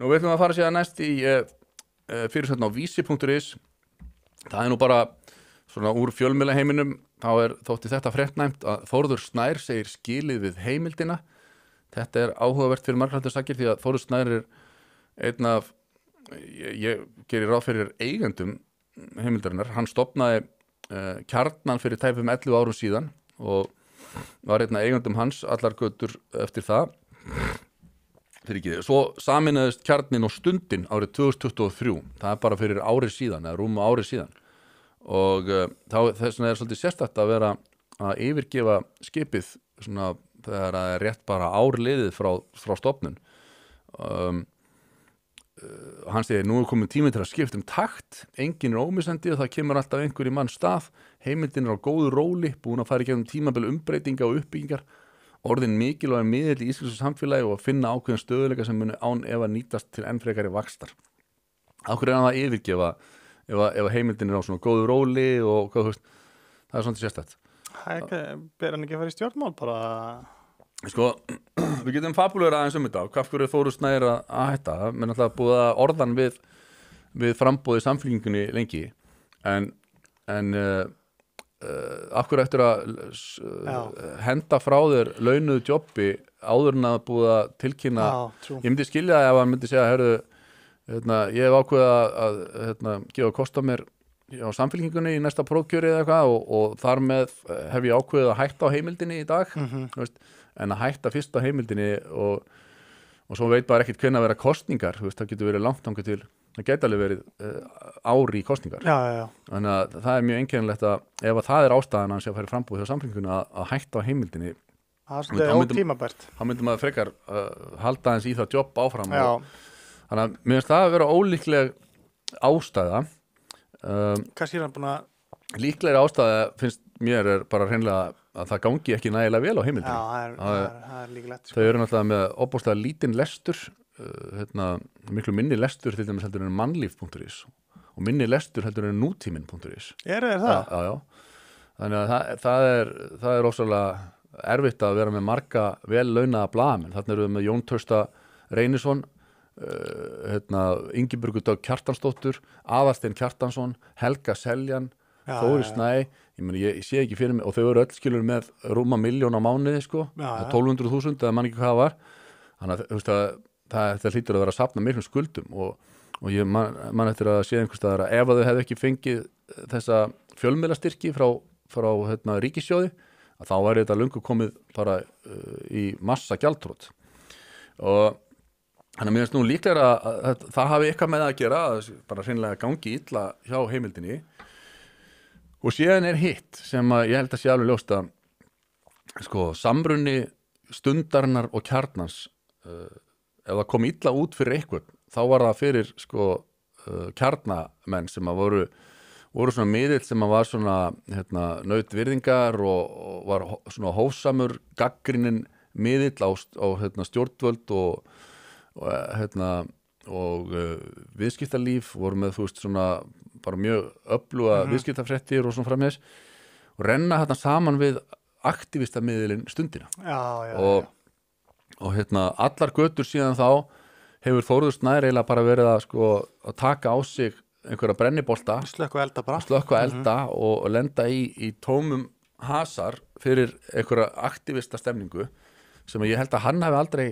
Nú við ætlum að fara síðan næst í fyrirsögn á vísi.is. Það nú bara svona úr fjölmiðlaheiminum, þótti þetta fréttnæmt að Þórður Snær segir skilið við heimildina. Þetta áhugavert fyrir marglættur sakir því að Þórður Snær einn af, ég gerir ráð fyrir eigendum heimildarinnar. Hann stofnaði Kjarnan fyrir tæpum 11 árum síðan og var einn af eigendum hans allar götur eftir það. Svo sameinaðist Kjarnin og Stundin árið 2023. Það bara fyrir árið síðan, eða rúmu árið síðan. Og þess vegna svolítið sérstakt að vera að yfirgefa skipið svona þegar það rétt bara ár liðið frá stofnun. Hann segir, nú komin tími til að skipta takt, enginn ómissandi og það kemur alltaf einhver í mann stað, heimildin á góðu róli, búin að fara í gegnum tímabil umbreytinga og uppbyggingar, orðin mikilvægur miðill í íslensku samfélagi og að finna ákveðin stöðuleika sem muni án ef að nýtast til enn frekari vaxtar. Af hverju hann að yfirgefa ef heimildin á svona góðu róli og hvað þú veist, það svona sérstætt. Ber hann ekki að fara í stjórnmál bara? Sko, við getum fabulera aðeins þetta, hvað fyrir Þórður Snær að hætta, menn alltaf búið að orðan við frambóði samfélkingunni lengi, en af hverju eftir að henda frá þér launuðu jobbi áður en að búið að tilkynna, ég myndi skilja það ef hann myndi segja, herru, ég hef ákveðið að gefa kost á mér á samfélkingunni í næsta prófkjöri eða eitthvað og þar með hef ég ákveðið að hætta á heimildinni í dag, veist, en að hætta fyrst á heimildinni og svo veit bara ekkert hvenær vera kosningar, veist, það getur verið langt þangað til, það geti alveg verið ári í kosningar. Já. Þannig að það mjög einkennilegt að ef að það ástæðan hans að fara frambúð hjá samfélkingunni að hætta á heimildinni. Það er ótímabært. Þá myndum maður frekar halda hans í það jobb áfram. Þannig að mér finnst það að vera ólíkleg ástæða. Kannski er hann búin að... Líklegri ástæða finnst mér bara hreinlega að það gangi ekki nægilega vel á heimildinni. Já, það er líklegt. Þau eru náttúrulega með óbúslega lítinn lestur, miklu minni lestur til dæmis heldur en mannlíf.is og minni lestur heldur en nútíminn.is. Er það? Já. Þannig að það er ósvalega erfitt að vera með marga vel launaða blaðamenn. Þarna eru við með Jón Trausta Reynisson, Ingibjörgu Dögg Kjartansdóttur, Aðalsteinn Kjartansson, Helga Seljan, Þóri Snæ, ég sé ekki fyrir mig og þau eru öll skilur með rúma 1 milljón á mánuði sko, 1200.000 eða mann ekki hvað það var, þannig að það hlýtur að vera að safna miklum skuldum og ég man eftir að sé einhvers staðar að ef að þau hefðu ekki fengið þessa fjölmiðlastyrki frá ríkissjóði, að þá væri þetta löngu komið bara í massa gjaldþrot og þannig að mér finnst nú líklega að það hafi eitthvað með að gera, að bara hreinlega gangi illa hjá heimildinni. Og síðan hitt sem að ég held að sé alveg ljóst að sko, samruni Stundarinnar og Kjarnans ef það kom illa út fyrir eitthvað þá var það fyrir sko, kjarnamenn sem að voru svona miðill sem að var svona naut virðingar og var svona hófsamur gagnrýninn miðill á stjórnvöld og viðskiptalíf voru með þú veist svona bara mjög öfluga viðskiptafréttir og svona frammeðis og renna þarna saman við aktivistamiðilinn Stundina. Já. Og allar götur síðan þá hefur Þórður Snær eiginlega bara verið að taka á sig einhverja brennibolta, slökkva elda og lenda í tómum hasar fyrir einhverja aktivista stemningu sem ég held að hann hafi aldrei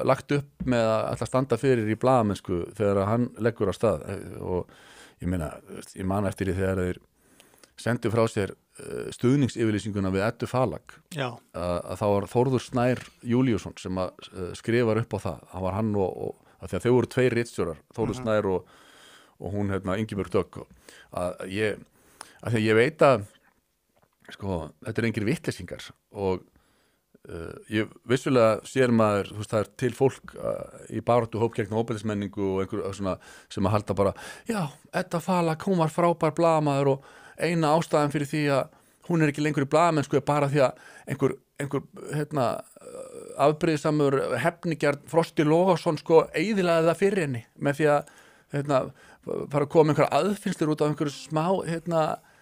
lagt upp með að ætla að standa fyrir í blaðamennsku þegar hann leggur á stað og ég man eftir því þegar þeir sendu frá sér stuðningsyfirlýsinguna við Eddu Falag að þá var Þórður Snær Júlíusson sem að skrifar upp á það var hann og að því að þau voru 2 ritstjórar, Þórður Snær og hún Ingibjörg Dögg að því að ég veit að þetta er engir vitleysingar og ég vissulega sér maður, þú veist, það er til fólk í baráttu hóp gegn ofbeldismenningu og einhver svona sem að halda bara já, Edda Falag, hún var frábær blaðamaður og eina ástæðan fyrir því að hún er ekki lengur í blaðamennsku er bara því að einhver afbrýðisamur hefnigjarn Frosti Logason eyðilaði það fyrir henni með því að fara að koma einhver aðfinnslur út af einhverju smá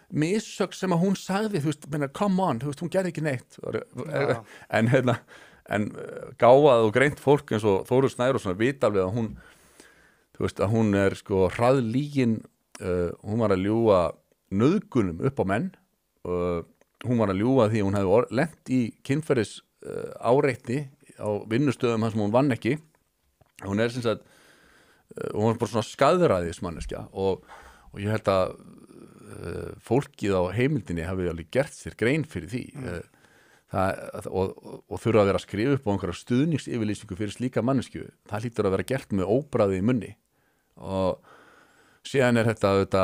missögn sem að hún sagði, þú veist, come on, þú veist, hún gerði ekki neitt en en gáfað og greint fólk eins og Þórður Snær og svona vita alveg að hún þú veist að hún sko hraðlígin hún var að ljúga nauðgunum upp á menn hún var að ljúga því að hún hefði lent í kynferðis áreitni á vinnustöðum hans sem hún vann ekki hún sem sagt hún var bara svona skaðræðismanneskja og ég held að fólkið á heimildinni hafi alveg gert sér grein fyrir því og þurfa að vera að skrifa upp á einhverja stuðningsyfirlýsingu fyrir slíka mannesku það hlýtur að vera gert með óbragði í munni og síðan þetta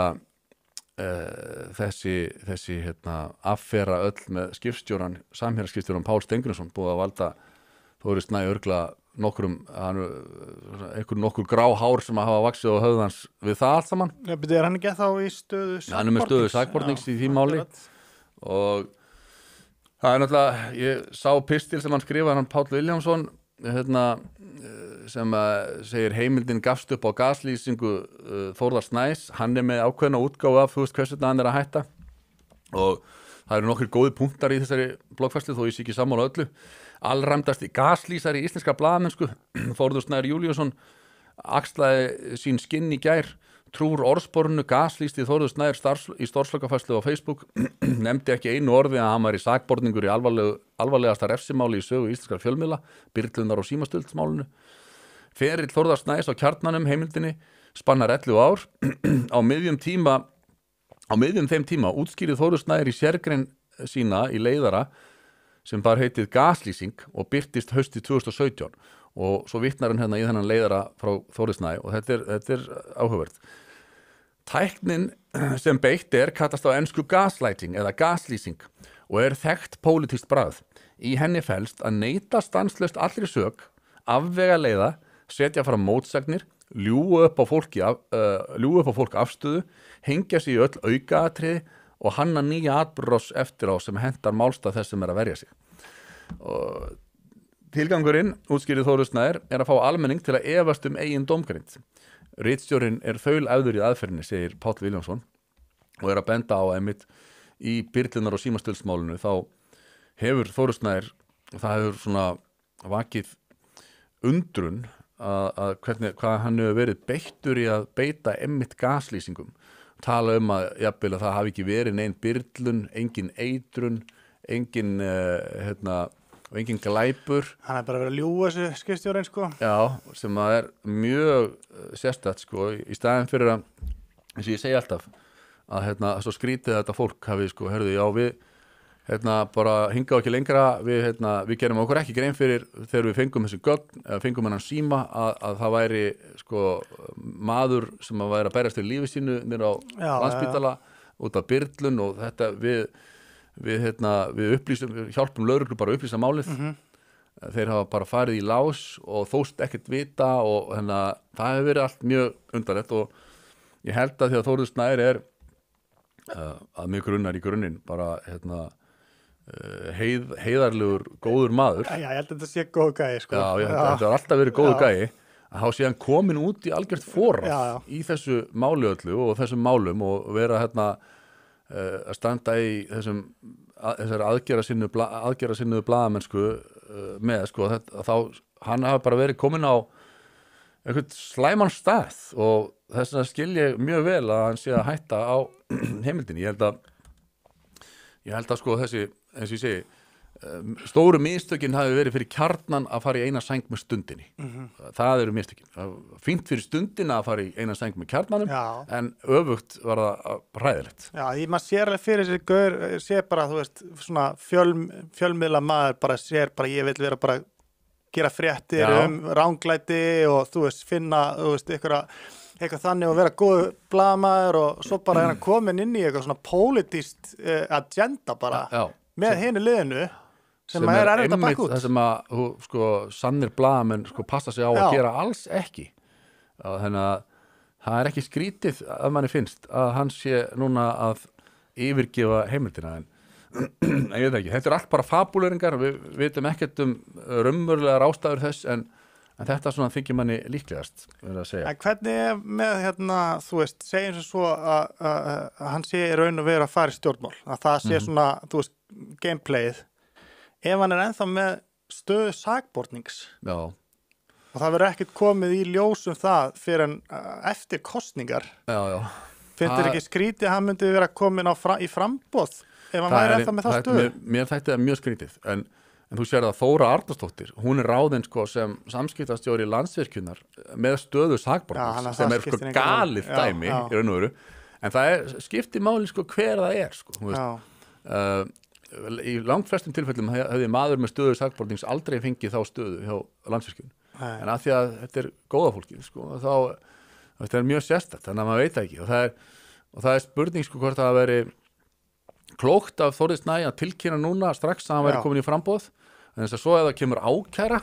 þessi affera öll með skipstjóran samherjaskipstjóran Pál Steingrímsson búið að valda Þóri Snæ örgla nokkur grá hár sem að hafa vaxið á höfðans við það allt saman hann ekki þá í stöðu sakbornings? Hann með stöðu sakbornings í því máli og það náttúrulega ég sá pistil sem hann skrifaði hann Páll Vilhjálmsson sem segir heimildin gafst upp á gaslýsingu Þórðar Snæs hann með ákveðna útgáfu af þú veist hversu þetta hann að hætta og það eru nokkur góði punktar í þessari bloggfærslu þó ég sé ekki sammála öllu allræmdasti gaslýsari í íslenska blaðamennsku Þórður Snær Júlíusson axlaði sín skinn í gær trúr orðsporinu gaslýsti Þórður Snær í stórslokafærslu á Facebook nefndi ekki einu orði að hann var í sakborningur í alvarlegasta refsimáli í sögu íslenskar fjölmiðla Byrlundar og símastöldsmálinu ferill Þórðar Snæs á Kjarnanum heimildinni spannar 11 ár á miðjum þeim tíma útskýrið Þórður Snær í sérgrein sína í leiðara sem bara heitið gaslýsing og birtist haustið 2017 og svo vitnar hann í þennan leiðara frá Þórði Snæ og þetta er áhugavert tæknin sem beitt kallast á ensku gaslighting eða gaslýsing og þekkt pólitískt bragð í henni felst að neita stanslaust allri sök afvega leiða, setja fram mótsagnir ljúga upp á fólk afstöðu hengja sig í öll aukaatriði og hanna nýja atburðarás eftir á sem hentar málstað þess sem að verja sig og tilgangurinn, útskýrið Þórður Snær að fá almenning til að efast eigin dómgreind ritstjórinn þaulæfður í aðferðinni segir Páll Vilhjálmsson og að benda á einmitt í Byrlunar og símastöldsmálinu þá hefur Þórður Snær það hefur svona vakið undrun að hvað hann hefur verið beittur í að beita einmitt gaslýsingum tala að jafnvel að það hafi ekki verið nein byrlun, engin eitrun engin engin glæpur hann bara verið að ljúga þessu skipstjórinn sko já, sem að mjög sérstætt sko í staðinn fyrir að eins og ég segi alltaf að svo skrítið þetta fólk hafi sko herðu já við bara hingað ekki lengra við gerum okkur ekki grein fyrir þegar við fengum þessi gögn eða fengum hennan síma að það væri sko maður sem að væri að berjast til lífi sínu nýr á Landspítala út af byrlun og þetta við hjálpum lögreglu bara að upplýsa málið þeir hafa bara farið í lás og þóst ekkert vita og það hefur verið allt mjög undarlegt og ég held að því að Þórður Snær að mjög grunnar í grunninn bara heiðarlegur góður maður ég held að þetta sé góð gæi sko. já, ég held að þetta har alltaf verið góður gæi að hafa síðan komin út í algjört forræð í þessu máli öllu og þessum málum og vera að standa í þessari aðgera sinnu blaðamennsku með sko þá hann hafa bara verið komin á einhvern slæman stað og þess að skil ég mjög vel að hann sé að hætta á heimildinni ég held að sko þessi eins og ég segi stóru mistökin hafi verið fyrir Kjarnan að fara í eina sæng með Stundinni það eru mistökin fínt fyrir Stundina að fara í eina sæng með Kjarnanum en öfugt var það hræðilegt já, maður sér alveg fyrir þessi gaur sér bara, þú veist, svona fjölmiðla maður bara sér bara, ég vil vera bara gera fréttir ránglæti og þú veist, finna, þú veist, eitthvað þannig og vera góð blaðamaður og svo bara hann komin inn í eitthvað svona pólitískt agenda bara með hinu liðinu sem er erfitt að baka út það sem að sko, sannir blaðamenn sko, passa sig á að gera alls ekki þannig að það er ekki skrítið að manni finnst að hann sé núna að yfirgefa heimildina en ég veit ekki, þetta er allt bara fabuleringar við vitum ekkert raunverulegar ástæður þess en þetta svona þykir manni líklegast verið að segja. En hvernig með þú veist, segjum sem svo að hann sé í raun og vera að fara í stjórnmál að það sé svona, þú veist, gameplayið ef hann ennþá með stöðu sakbornings Já. og það verður ekkert komið í ljós það fyrir en eftir kosningar. Já. Finnst þér ekki skrítið að hann myndi vera komin í framboð ef hann væri eftir með það stöðu? Mér þætti það mjög skrítið, en þú sér að Þóra Arnarsdóttir, hún ráðin sko sem samskiptastjóri Landsvirkjunar með stöðu sakbornings sem sko galið dæmi í raun og veru, en það skiptir máli sko hver það sko, þú veist. Í langt flestum tilfellum hefði maður með stöðu sakbornings aldrei fengið þá stöðu hjá Landsvirkjun, en að því að þetta góða fólkið sko, þá þetta mjög sérstakt, þannig að maður veit ekki og það spurning sko hvort það veri klókt af Þórði Snæ að tilkynna núna strax að hann væri komin í framboð, en þess að svo ef það kemur ákæra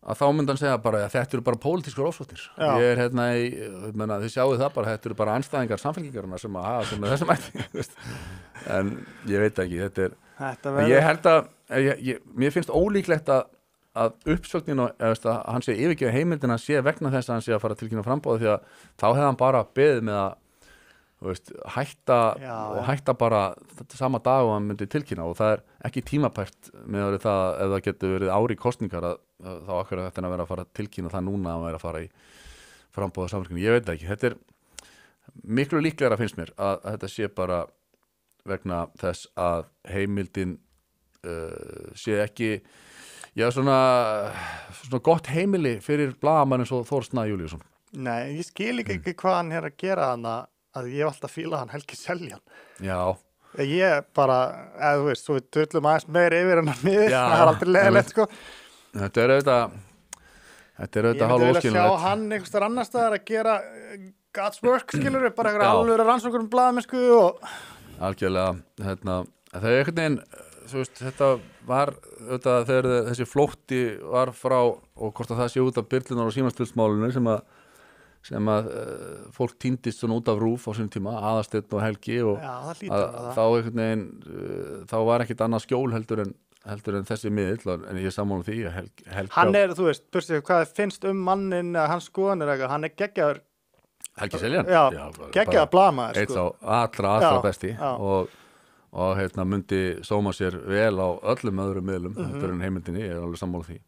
að þá myndi hann segja bara að þetta eru bara pólitískur ofsóknir. Ég hérna þið sjáuð það bara, þetta eru bara andstæðingar samfélkingarinnar sem að hafa sem með þessum ætti en ég veit ekki, ég held að mér finnst ólíklegt að uppsögnin og að hann sé yfirgefa heimildina sé vegna þess að hann sé að fara að tilkynna framboð, því að þá hefði hann bara beðið með að hætta bara sama dag og hann myndi tilkynna, og það ekki tímapært með það ef það getur verið ári kosningar þá akkur þetta að vera að fara að tilkynna það núna að vera að fara í framboða samverkinu, ég veit ekki, þetta miklu líklegra finnst mér að þetta sé bara vegna þess að heimildin sé ekki svona gott heimili fyrir blaðamann eins og Þór Snæ Júlíusson. Nei, ég skil ekki hvað hann að gera hann að ég hef alltaf fílað hann Helgi Seljan. Já. Ég bara, þú veist, svo við döllum aðeins meir yfir hann að miður, það aldrei leðilegt sko. Þetta auðvitað hálf óskilulegt. Ég myndi vilja sjá hann einhverstaðar annar staðar að gera God's work, skilur við, bara einhverja alvöru rannsóknum blaðamennsku og... Algjörlega, það einhvern veginn, þú veist, þetta var auðvitað þegar þessi flótti var frá, og hvort að það sé út af Byrlunar og Símastvilsmálinu sem að fólk týndist svona út af RÚV á sínum tíma, Aðalsteinn og Helgi, og þá einhvern veginn þá var ekkert annað skjól heldur en þessi miðill, en ég sammála því Helgi, hann þú veist, burstið, hvað finnst mannin, hans skoðanir eitthvað, hann geggjaður Helgi Seljan, geggjaður blaðamaður eitt á allra besti og myndi sóma sér vel á öllum öðrum miðlum heldur en heimildinni, ég alveg sammála því